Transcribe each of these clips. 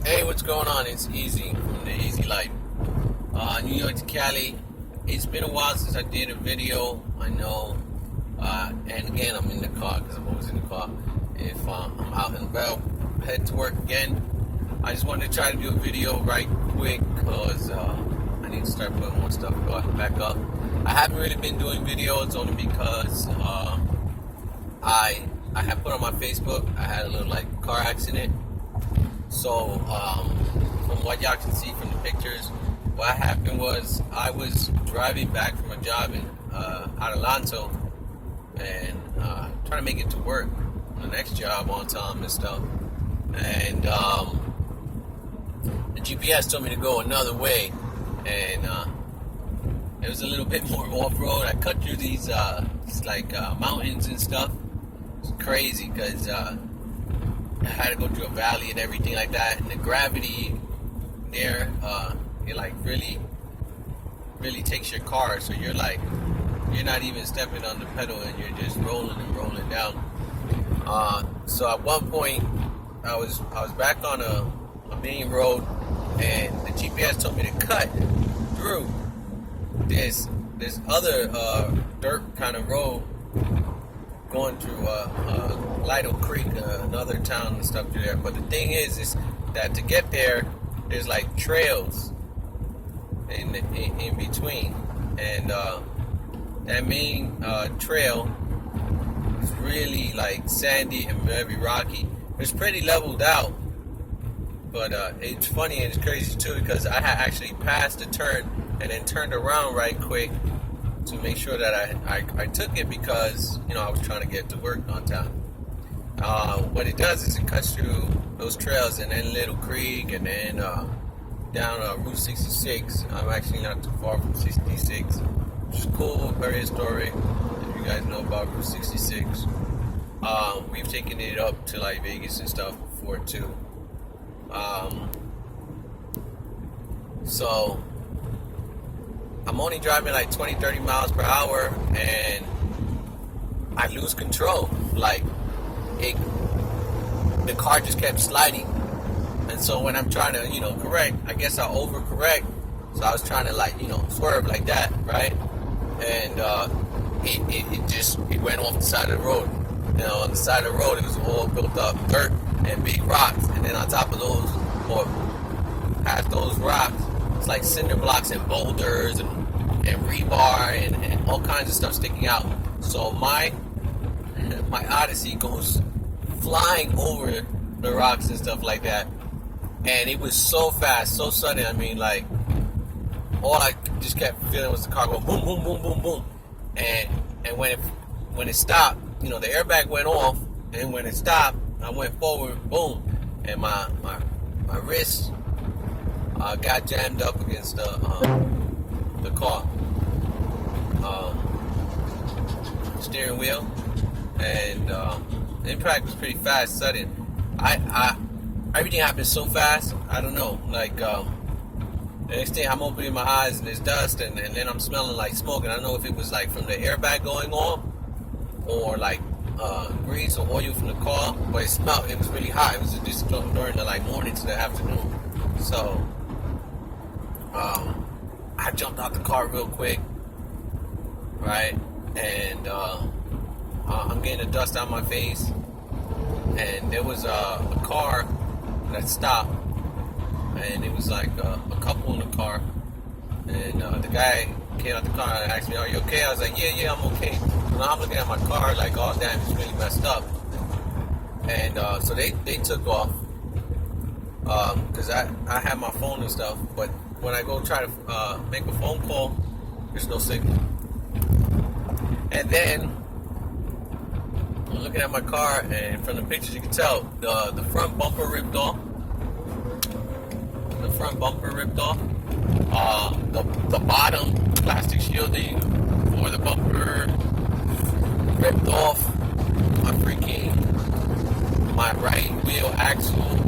Hey, what's going on? It's Easy from the Easy Life. New York to Cali. It's been a while since I did a video. I know. And again, I'm in the car because I'm always in the car. If I'm out and about, head to work again. I just wanted to try to do a video right quick because I need to start putting more stuff back up. I haven't really been doing videos only because I have put on my Facebook. I had a little car accident. So, from what y'all can see from the pictures, what happened was I was driving back from a job in Adelanto and trying to make it to work, the next job on time and stuff. And the GPS told me to go another way, and it was a little bit more off-road. I cut through these mountains and stuff. It's crazy because I had to go through a valley and everything like that, and the gravity there, it really takes your car, so you're not even stepping on the pedal and you're just rolling and rolling down. So at one point, I was back on a main road, and the GPS told me to cut through this other dirt kind of road going through Lido Creek, another town and stuff through there. But the thing is that to get there, there's trails in between, and that main trail is really sandy and very rocky. It's pretty leveled out, but it's funny and it's crazy too because I had actually passed a turn and then turned around right quick to make sure that I took it because I was trying to get to work on time. What it does is it cuts through those trails and then Little Creek and then down Route 66. I'm actually not too far from 66, which is cool, very historic. If you guys know about Route 66, we've taken it up to Vegas and stuff before too. So I'm only driving 20-30 miles per hour, and I lose control. The car just kept sliding, and so when I'm trying to correct, I guess I overcorrect. So I was trying to swerve like that, right? And it went off the side of the road. On the side of the road, it was all built up dirt and big rocks, and then on top of those, or past those rocks, it's cinder blocks and boulders and rebar and all kinds of stuff sticking out. So my Odyssey goes flying over the rocks and stuff like that, and it was so fast, so sudden. I mean, all I just kept feeling was the car go boom, boom, boom, boom, boom, and when it stopped, the airbag went off, and when it stopped, I went forward, boom, and my wrist got jammed up against the car steering wheel, and the impact was pretty fast, sudden. Everything happened so fast. I don't know. The next thing I'm opening my eyes and there's dust, and then I'm smelling smoke. And I don't know if it was from the airbag going off or grease or oil from the car, but it smelled. It was really hot. It was just during the morning to the afternoon. So I jumped out the car real quick, right? And I'm getting the dust out of my face, and there was a car that stopped, and it was a couple in the car, and the guy came out the car and asked me, "Are you okay?" I was like, "Yeah, I'm okay." So now I'm looking at my car oh damn, it's really messed up, and so they took off because I have my phone and stuff, but when I go try to make a phone call, there's no signal. And then I'm looking at my car, and from the pictures you can tell the front bumper ripped off. The front bumper ripped off. The bottom plastic shielding for the bumper ripped off. My right wheel axle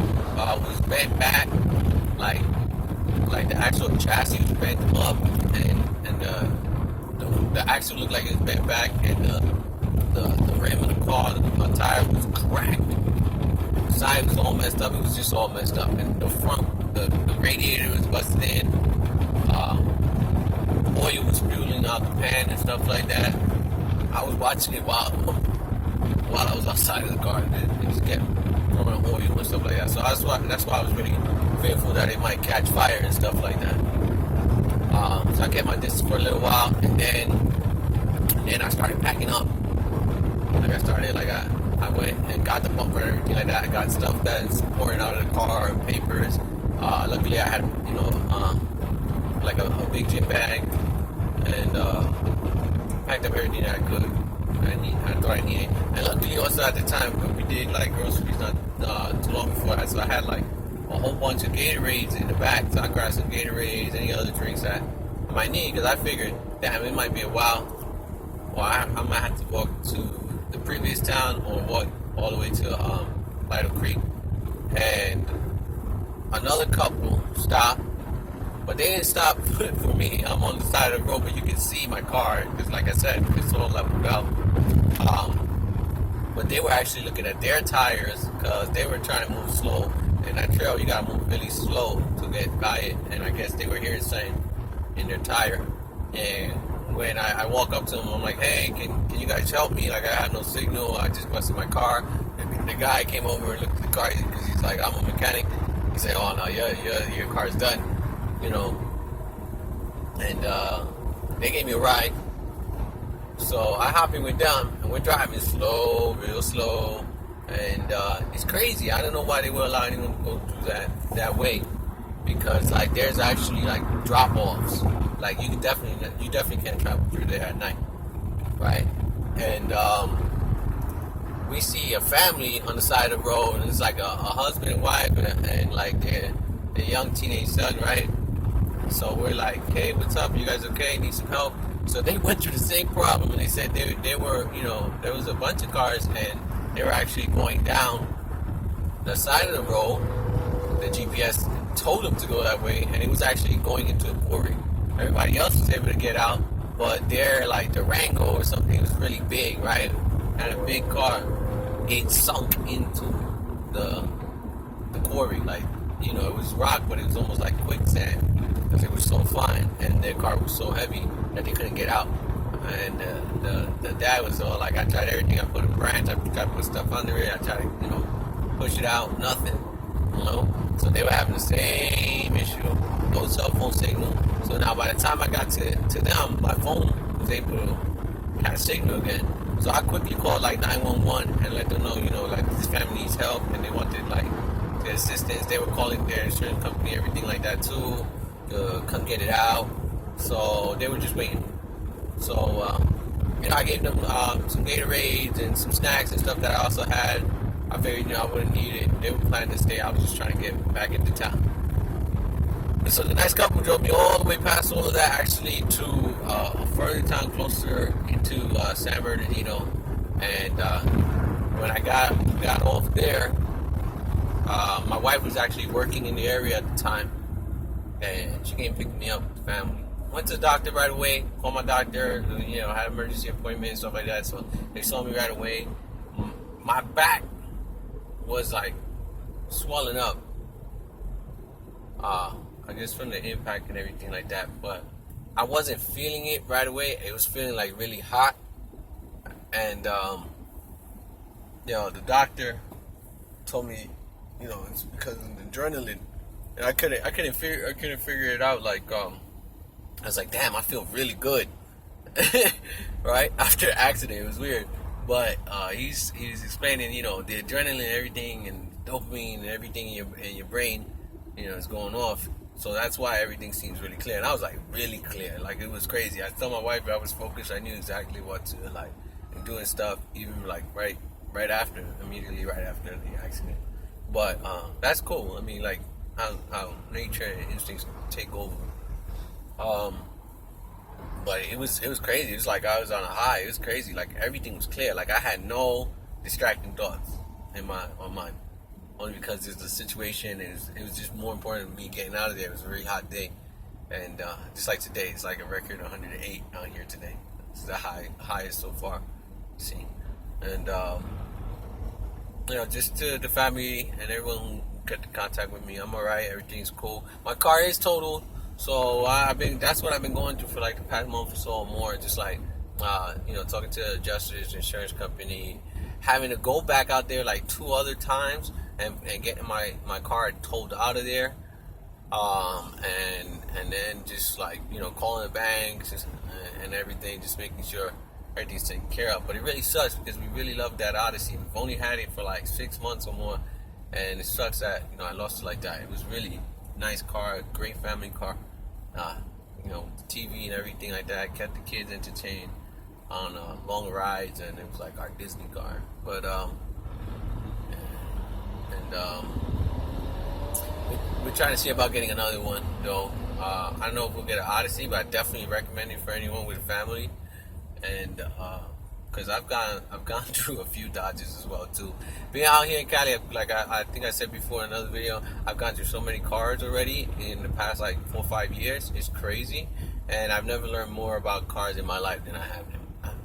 was bent back, like the actual chassis was bent up, and the axle looked like it was bent back, and the rim of the car, the tire was cracked. side was all messed up. It was just all messed up. And the front, the radiator was busted in. Oil was spewing out the pan and stuff like that. I was watching it while I was outside of the car. It just kept throwing oil and stuff like that. So that's why I was really fearful that it might catch fire and stuff like that. So I kept my distance for a little while, and then I started packing up. I went and got the bumper and everything like that. I got stuff that's pouring out of the car, papers. Luckily, I had like a big gym bag, and packed up everything that I could. I thought I needed. And luckily, also at the time, we did like groceries not too long before that, so I had like a whole bunch of Gatorades in the back. So I grabbed some Gatorades, any other drinks that I might need, because I figured, damn, it might be a while. Well, I might have to walk to the previous town or walk all the way to Lido Creek. And another couple stopped, but they didn't stop for me. I'm on the side of the road, but you can see my car, because like I said, it's all leveled out. But they were actually looking at their tires, because they were trying to move slow. And that trail, you gotta move really slow to get by it. And I guess they were hearing something in their tire. And when I walk up to them, I'm like, hey, can you guys help me? Like, I have no signal. I just busted my car. And the guy came over and looked at the car, because he's like, I'm a mechanic. He said, oh, no, your car's done, you know. And they gave me a ride. So I hop in with them, and we're driving slow, real slow. And it's crazy. I don't know why they were allowing them to go through that way. Because, like, there's actually, like, drop-offs. Like, you definitely can't travel through there at night, right? And we see a family on the side of the road, and it's like a husband and wife, and like their young teenage son, right? So we're like, hey, what's up? You guys okay? Need some help? So they went through the same problem, and they said they were, you know, there was a bunch of cars, and they were actually going down the side of the road. The GPS told them to go that way, and it was actually going into a quarry. Everybody else was able to get out, but their, like, the Rango or something was really big, right? Had a big car. It sunk into the quarry. Like, you know, it was rock, but it was almost like quicksand, because it was so fine, and their car was so heavy that they couldn't get out. And the dad was all like, I tried everything. I put a branch, I tried to put stuff under it, I tried to, you know, push it out, nothing, you know? So they were having the same issue, no cell phone signal. So now by the time I got to them, my phone was able to have a signal again. So I quickly called like 911 and let them know, you know, like this family needs help, and they wanted like their assistance. They were calling their insurance company, everything like that too, to come get it out. So they were just waiting. So, you know, I gave them some Gatorades and some snacks and stuff that I also had. I figured, you know, I wouldn't need it. They were planning to stay. I was just trying to get back into town. And so the next couple drove me all the way past all of that, actually, to a further town closer into San Bernardino. And when I got off there, my wife was actually working in the area at the time, and she came pick me up with the family. Went to the doctor right away, called my doctor, you know, had an emergency appointment and stuff like that, so they saw me right away. My back was like swelling up, I guess from the impact and everything like that, but I wasn't feeling it right away. It was feeling like really hot, and you know, the doctor told me, you know, it's because of the adrenaline, and I couldn't figure it out. Like, I was like, damn, I feel really good, right? After the accident, it was weird. But he's explaining, you know, the adrenaline and everything, and dopamine and everything in your brain, you know, is going off. So that's why everything seems really clear. And I was like really clear, like it was crazy. I told my wife I was focused. I knew exactly what to like, and doing stuff even like immediately right after the accident. But that's cool. I mean, like how nature and instincts take over. But it was crazy. It was like I was on a high. It was crazy. Like everything was clear. Like I had no distracting thoughts in my mind. Only because it's the situation, and it was just more important than me getting out of there. It was a really hot day, and just like today, it's like a record 108 out here today. It's the highest so far seen, and just to the family and everyone who get in contact with me, I'm alright. Everything's cool. My car is totaled, so that's what I've been going through for like the past month or so or more. Just like, talking to the adjusters, insurance company, having to go back out there like 2 other times and getting my car towed out of there. And then just like, calling the banks and everything, just making sure everything's taken care of. But it really sucks because we really love that Odyssey. We've only had it for like 6 months or more, and it sucks that I lost it like that. It was really nice car, great family car. TV and everything like that. Kept the kids entertained on long rides, and it was like our Disney car. But we're trying to see about getting another one though. I don't know if we'll get an Odyssey, but I definitely recommend it for anyone with a family. And because I've gone through a few Dodges as well too. Being out here in Cali, like I think I said before in another video, I've gone through so many cars already in the past like 4 or 5 years. It's crazy, and I've never learned more about cars in my life than I have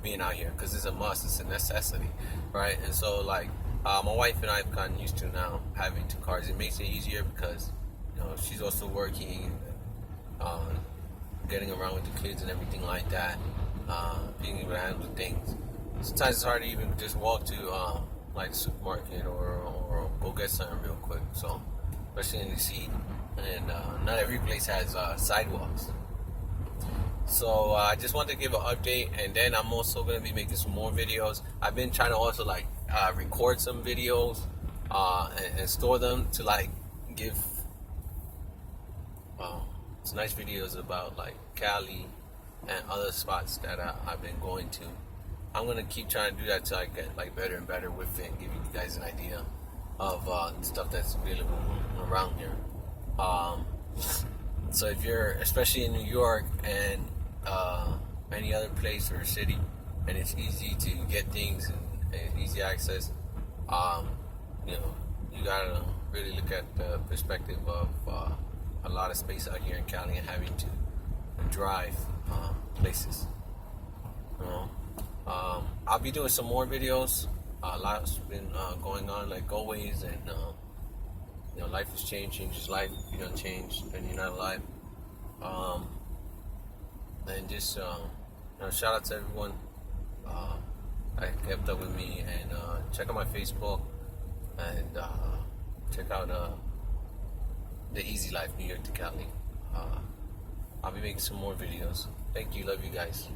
being out here, because it's a must, it's a necessity, right? And so like my wife and I have gotten used to now having 2 cars. It makes it easier because she's also working, getting around with the kids and everything like that. Being able to handle things. Sometimes it's hard to even just walk to like the supermarket or go get something real quick. So, especially in the city, and not every place has sidewalks. So I just wanted to give an update, and then I'm also going to be making some more videos. I've been trying to also like record some videos and store them to like give some nice videos about like Cali and other spots that I've been going to. I'm gonna keep trying to do that till I get like better and better with it, and give you guys an idea of stuff that's available around here. So if you're especially in New York and any other place or city, and it's easy to get things and easy access, you gotta really look at the perspective of a lot of space out here in Cali and having to drive places. I'll be doing some more videos. A lot's been going on, like always, and life has changed, changes life. If you don't change, then you're not alive. And just shout out to everyone that kept up with me, and check out my Facebook, and check out the Easy Life, New York to Cali. I'll be making some more videos. Thank you. Love you guys.